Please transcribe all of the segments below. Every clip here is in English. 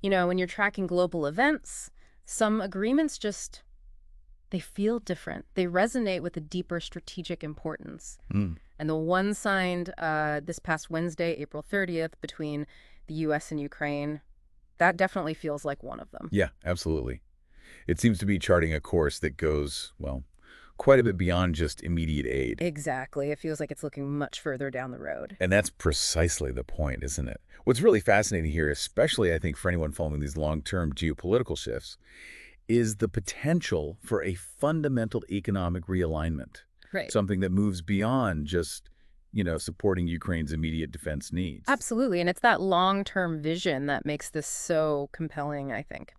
When you're tracking global events, some agreements they feel different. They resonate with a deeper strategic importance. Mm. And the one signed this past Wednesday, April 30th, between the U.S. and Ukraine, that definitely feels like one of them. Yeah, absolutely. It seems to be charting a course that goes, well, quite a bit beyond just immediate aid. Exactly. It feels like it's looking much further down the road. And that's precisely the point, isn't it? What's really fascinating here, especially I think for anyone following these long-term geopolitical shifts, is the potential for a fundamental economic realignment. Right. Something that moves beyond just, supporting Ukraine's immediate defense needs. Absolutely. And it's that long-term vision that makes this so compelling, I think.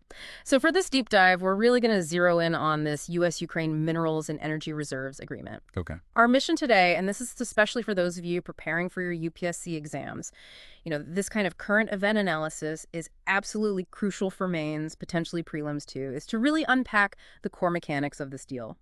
So for this deep dive, we're really going to zero in on this U.S.-Ukraine Minerals and Energy Reserves Agreement. Okay. Our mission today, and this is especially for those of you preparing for your UPSC exams, this kind of current event analysis is absolutely crucial for mains, potentially prelims too, is to really unpack the core mechanics of this deal.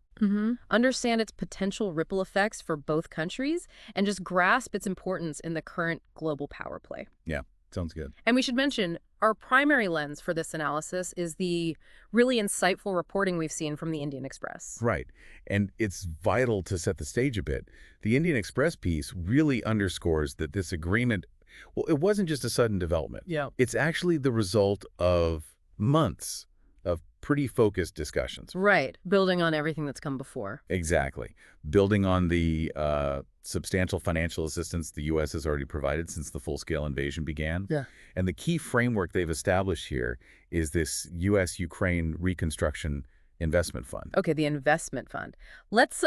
Understand its potential ripple effects for both countries, and just grasp its importance in the current global power play. Yeah, sounds good. And we should mention, our primary lens for this analysis is the really insightful reporting we've seen from the Indian Express. Right. And it's vital to set the stage a bit. The Indian Express piece really underscores that this agreement, well, it wasn't just a sudden development. Yeah. It's actually the result of months of pretty focused discussions. Right. Building on everything that's come before. Exactly. Building on the substantial financial assistance the U.S. has already provided since the full-scale invasion began. Yeah. And the key framework they've established here is this U.S.-Ukraine Reconstruction Investment Fund. Okay, the investment fund. Let's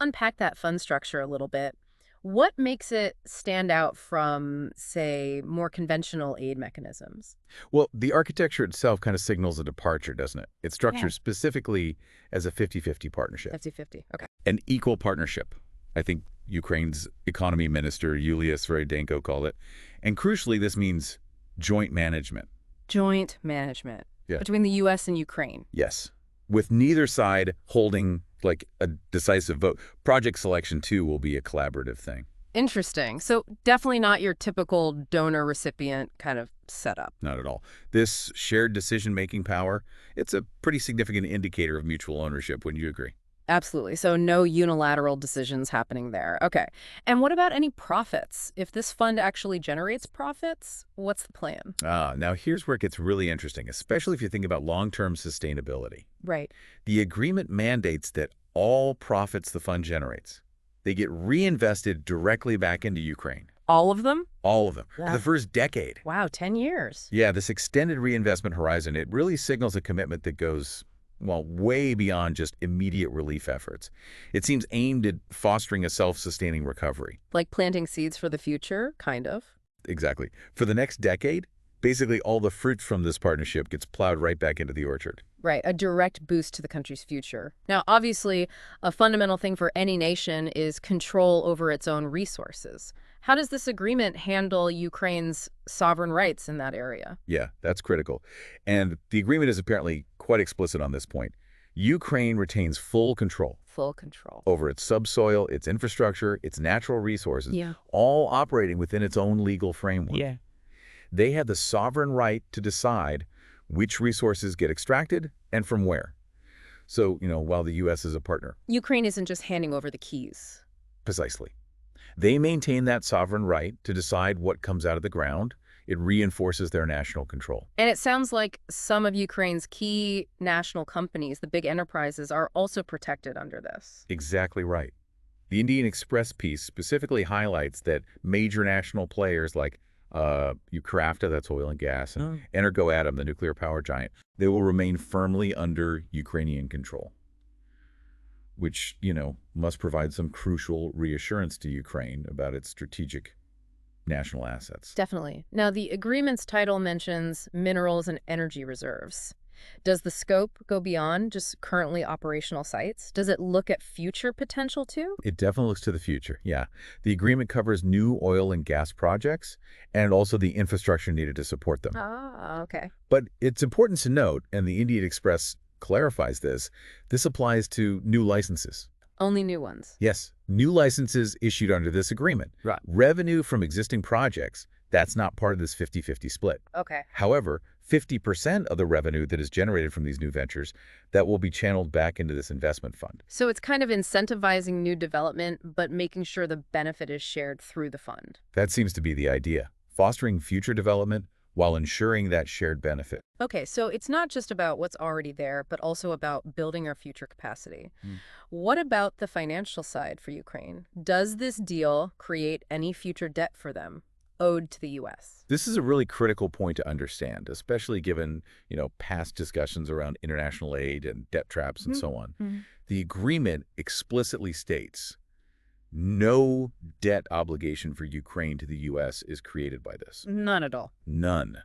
unpack that fund structure a little bit. What makes it stand out from, say, more conventional aid mechanisms? Well, the architecture itself kind of signals a departure, doesn't it? It's structured specifically as a 50-50 partnership. 50-50, okay. An equal partnership, I think Ukraine's economy minister, Yulia Sviridenko, called it. And crucially, this means joint management. Joint management Yeah. between the U.S. and Ukraine. Yes. With neither side holding like a decisive vote. Project selection, too, will be a collaborative thing. Interesting. So definitely not your typical donor-recipient kind of setup. Not at all. This shared decision-making power, it's a pretty significant indicator of mutual ownership, wouldn't you agree? Absolutely. So no unilateral decisions happening there. Okay. And what about any profits? If this fund actually generates profits, what's the plan? Now here's where it gets really interesting, especially if you think about long-term sustainability. Right. The agreement mandates that all profits the fund generates, they get reinvested directly back into Ukraine. All of them? All of them. Yeah. For the first decade. Wow, 10 years. Yeah, this extended reinvestment horizon, it really signals a commitment that goes, well, way beyond just immediate relief efforts. It seems aimed at fostering a self-sustaining recovery. Like planting seeds for the future, kind of. Exactly. For the next decade, basically all the fruits from this partnership gets plowed right back into the orchard. Right, a direct boost to the country's future. Now, obviously, a fundamental thing for any nation is control over its own resources. How does this agreement handle Ukraine's sovereign rights in that area? Yeah, that's critical. And the agreement is apparently quite explicit on this point. Ukraine retains full control. Full control. Over its subsoil, its infrastructure, its natural resources, Yeah. all operating within its own legal framework. Yeah. They have the sovereign right to decide which resources get extracted and from where. So, while the U.S. is a partner. Ukraine isn't just handing over the keys. Precisely. They maintain that sovereign right to decide what comes out of the ground. It reinforces their national control. And it sounds like some of Ukraine's key national companies, the big enterprises, are also protected under this. Exactly right. The Indian Express piece specifically highlights that major national players like Ukrafta, that's oil and gas, and Energoatom, the nuclear power giant, they will remain firmly under Ukrainian control, which, must provide some crucial reassurance to Ukraine about its strategic national assets. Definitely. Now, the agreement's title mentions minerals and energy reserves. Does the scope go beyond just currently operational sites? Does it look at future potential too? It definitely looks to the future, yeah. The agreement covers new oil and gas projects and also the infrastructure needed to support them. Ah, okay. But it's important to note, and the Indian Express clarifies this applies to new licenses. Only new ones. Yes, new licenses issued under this agreement. Right. Revenue from existing projects, that's not part of this 50-50 split. Okay. However, 50% of the revenue that is generated from these new ventures that will be channeled back into this investment fund. So it's kind of incentivizing new development, but making sure the benefit is shared through the fund. That seems to be the idea, fostering future development while ensuring that shared benefit. Okay, so it's not just about what's already there, but also about building our future capacity. What about the financial side for Ukraine? Does this deal create any future debt for them owed to the U.S.? This is a really critical point to understand, especially given, past discussions around international aid and debt traps and so on. The agreement explicitly states no debt obligation for Ukraine to the U.S. is created by this. None at all. None.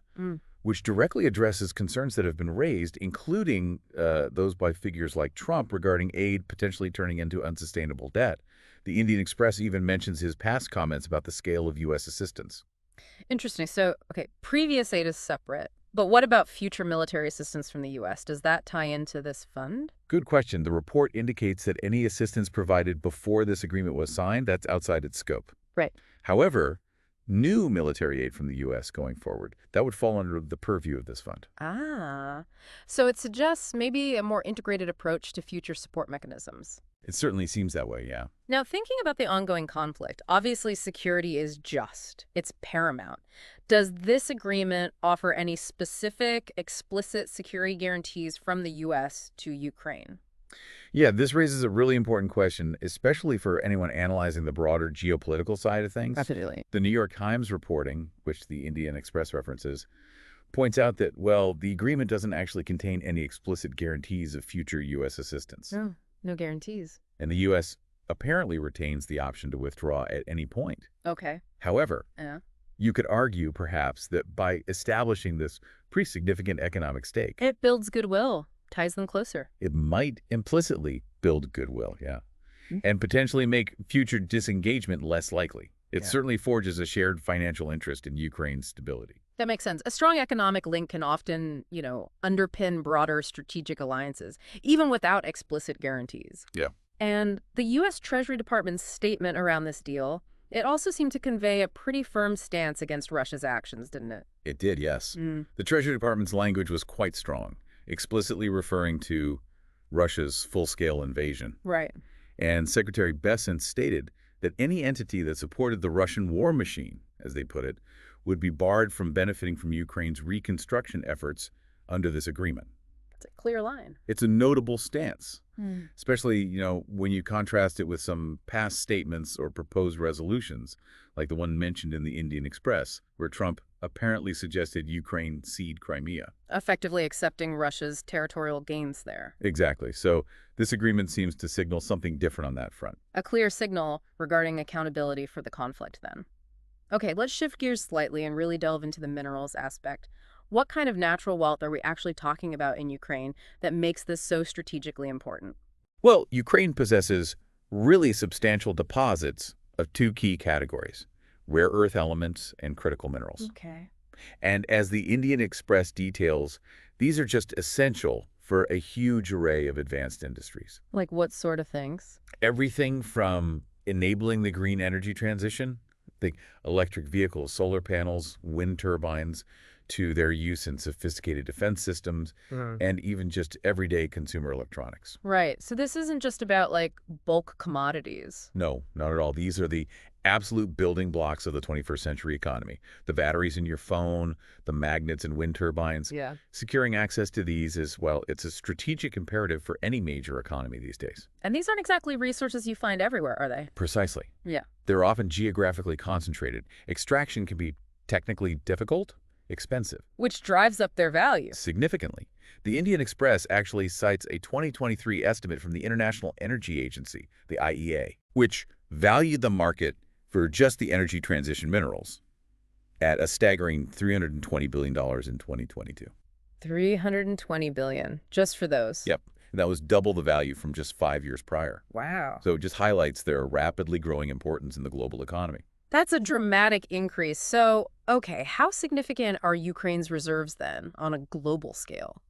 Which directly addresses concerns that have been raised, including those by figures like Trump regarding aid potentially turning into unsustainable debt. The Indian Express even mentions his past comments about the scale of U.S. assistance. Interesting. So, okay, previous aid is separate. But what about future military assistance from the U.S.? Does that tie into this fund? Good question. The report indicates that any assistance provided before this agreement was signed, that's outside its scope. Right. However, new military aid from the U.S. going forward, that would fall under the purview of this fund. So it suggests maybe a more integrated approach to future support mechanisms. It certainly seems that way, yeah. Now, thinking about the ongoing conflict, obviously security is it's paramount. Does this agreement offer any specific, explicit security guarantees from the U.S. to Ukraine? Yeah, this raises a really important question, especially for anyone analyzing the broader geopolitical side of things. Absolutely. The New York Times reporting, which the Indian Express references, points out that, well, the agreement doesn't actually contain any explicit guarantees of future U.S. assistance. No guarantees. And the U.S. apparently retains the option to withdraw at any point. Okay. However, Yeah. you could argue, perhaps, that by establishing this pretty significant economic stake, It builds goodwill, ties them closer. it might implicitly build goodwill, and potentially make future disengagement less likely. It certainly forges a shared financial interest in Ukraine's stability. That makes sense. A strong economic link can often, underpin broader strategic alliances, even without explicit guarantees. Yeah. And the U.S. Treasury Department's statement around this deal, it also seemed to convey a pretty firm stance against Russia's actions, didn't it? It did, yes. The Treasury Department's language was quite strong, explicitly referring to Russia's full-scale invasion. Right. And Secretary Bessent stated that any entity that supported the Russian war machine, as they put it, would be barred from benefiting from Ukraine's reconstruction efforts under this agreement. That's a clear line. It's a notable stance, especially, when you contrast it with some past statements or proposed resolutions, like the one mentioned in the Indian Express, where Trump apparently suggested Ukraine cede Crimea. Effectively accepting Russia's territorial gains there. Exactly. So this agreement seems to signal something different on that front. A clear signal regarding accountability for the conflict, then. Okay, let's shift gears slightly and really delve into the minerals aspect. What kind of natural wealth are we actually talking about in Ukraine that makes this so strategically important? Well, Ukraine possesses really substantial deposits of two key categories: rare earth elements and critical minerals. Okay. And as the Indian Express details, these are just essential for a huge array of advanced industries. Like what sort of things? Everything from enabling the green energy transition, think electric vehicles, solar panels, wind turbines, to their use in sophisticated defense systems, and even just everyday consumer electronics. Right. So this isn't just about, bulk commodities. No, not at all. These are the absolute building blocks of the 21st century economy. The batteries in your phone, the magnets and wind turbines. Yeah. Securing access to these is, well, it's a strategic imperative for any major economy these days. And these aren't exactly resources you find everywhere, are they? Precisely. Yeah. They're often geographically concentrated. Extraction can be technically difficult, expensive. Which drives up their value. Significantly. The Indian Express actually cites a 2023 estimate from the International Energy Agency, the IEA, which valued the market for just the energy transition minerals at a staggering $320 billion in 2022. $320 billion, just for those. Yep. And that was double the value from just 5 years prior. Wow. So it just highlights their rapidly growing importance in the global economy. That's a dramatic increase. So, okay, how significant are Ukraine's reserves then on a global scale?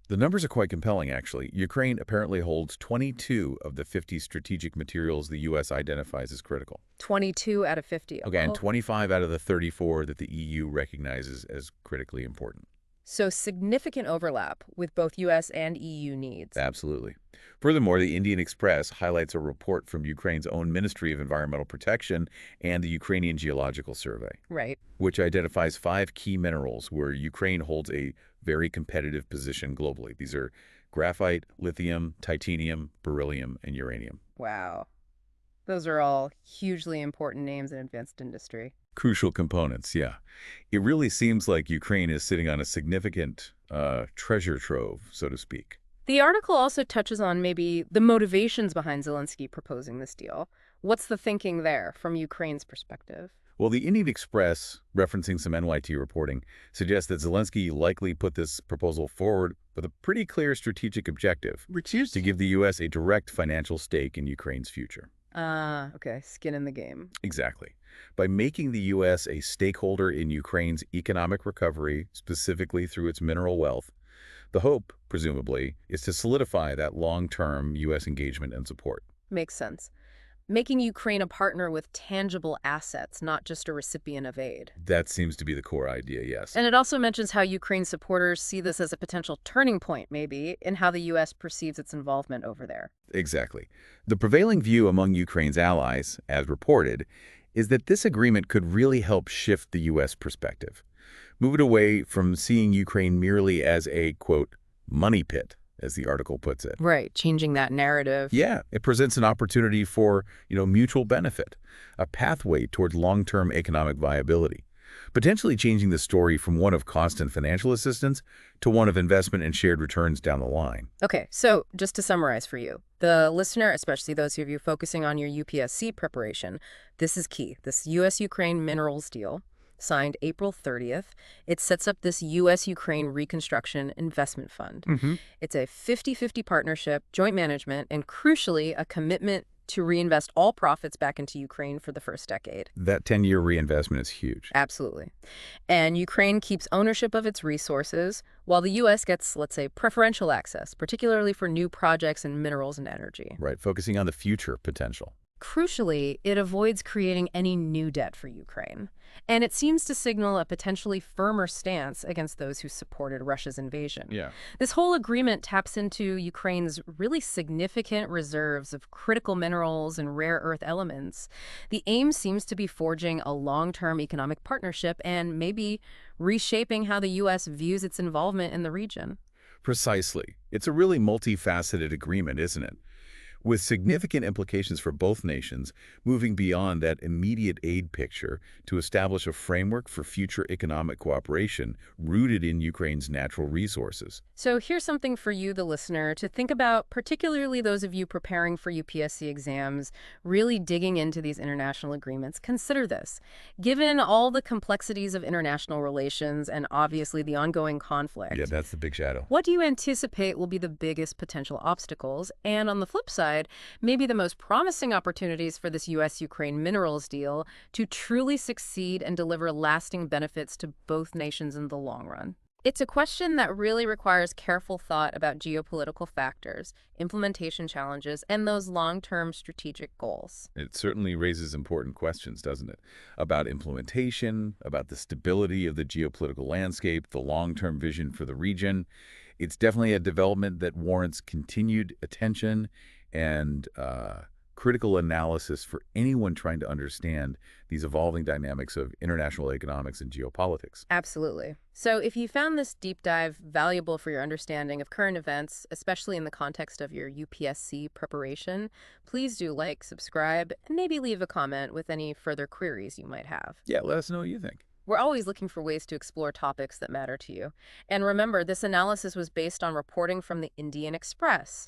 The numbers are quite compelling, actually. Ukraine apparently holds 22 of the 50 strategic materials the U.S. identifies as critical. 22 out of 50. Okay, and 25 out of the 34 that the EU recognizes as critically important. So significant overlap with both U.S. and EU needs. Absolutely. Furthermore, the Indian Express highlights a report from Ukraine's own Ministry of Environmental Protection and the Ukrainian Geological Survey, Right. which identifies 5 key minerals where Ukraine holds a very competitive position globally. These are graphite, lithium, titanium, beryllium, and uranium. Wow. Those are all hugely important names in advanced industry. Crucial components, yeah. It really seems like Ukraine is sitting on a significant treasure trove, so to speak. The article also touches on maybe the motivations behind Zelensky proposing this deal. What's the thinking there from Ukraine's perspective? Well, the Indian Express, referencing some NYT reporting, suggests that Zelensky likely put this proposal forward with a pretty clear strategic objective, Which is to give the U.S. a direct financial stake in Ukraine's future. Okay, skin in the game. Exactly. By making the U.S. a stakeholder in Ukraine's economic recovery, specifically through its mineral wealth, the hope, presumably, is to solidify that long-term U.S. engagement and support. Makes sense. Making Ukraine a partner with tangible assets, not just a recipient of aid. That seems to be the core idea, yes. And it also mentions how Ukraine supporters see this as a potential turning point, maybe, in how the U.S. perceives its involvement over there. Exactly. The prevailing view among Ukraine's allies, as reported, is that this agreement could really help shift the U.S. perspective. Move it away from seeing Ukraine merely as a, quote, money pit, as the article puts it. Right, changing that narrative. Yeah, it presents an opportunity for, mutual benefit, a pathway toward long-term economic viability, potentially changing the story from one of constant financial assistance to one of investment and shared returns down the line. Okay, so just to summarize for you, the listener, especially those of you focusing on your UPSC preparation, this is key. This U.S.-Ukraine minerals deal, signed April 30th, it sets up this U.S.-Ukraine Reconstruction Investment Fund. It's a 50-50 partnership, joint management, and crucially, a commitment to reinvest all profits back into Ukraine for the first decade. That 10-year reinvestment is huge. Absolutely. And Ukraine keeps ownership of its resources, while the U.S. gets, let's say, preferential access, particularly for new projects in minerals and energy. Right, focusing on the future potential. Crucially, it avoids creating any new debt for Ukraine. And it seems to signal a potentially firmer stance against those who supported Russia's invasion. Yeah. This whole agreement taps into Ukraine's really significant reserves of critical minerals and rare earth elements. The aim seems to be forging a long-term economic partnership and maybe reshaping how the U.S. views its involvement in the region. Precisely. It's a really multifaceted agreement, isn't it? With significant implications for both nations, moving beyond that immediate aid picture to establish a framework for future economic cooperation rooted in Ukraine's natural resources. So here's something for you, the listener, to think about, particularly those of you preparing for UPSC exams, really digging into these international agreements. Consider this. Given all the complexities of international relations and obviously the ongoing conflict, Yeah, that's the big shadow. what do you anticipate will be the biggest potential obstacles? And on the flip side, maybe the most promising opportunities for this U.S.-Ukraine minerals deal to truly succeed and deliver lasting benefits to both nations in the long run? It's a question that really requires careful thought about geopolitical factors, implementation challenges, and those long-term strategic goals. It certainly raises important questions, doesn't it? About implementation, about the stability of the geopolitical landscape, the long-term vision for the region. It's definitely a development that warrants continued attention and critical analysis for anyone trying to understand these evolving dynamics of international economics and geopolitics. Absolutely. So if you found this deep dive valuable for your understanding of current events, especially in the context of your UPSC preparation, please do like, subscribe, and maybe leave a comment with any further queries you might have. Yeah, let us know what you think. We're always looking for ways to explore topics that matter to you. And remember, this analysis was based on reporting from the Indian Express.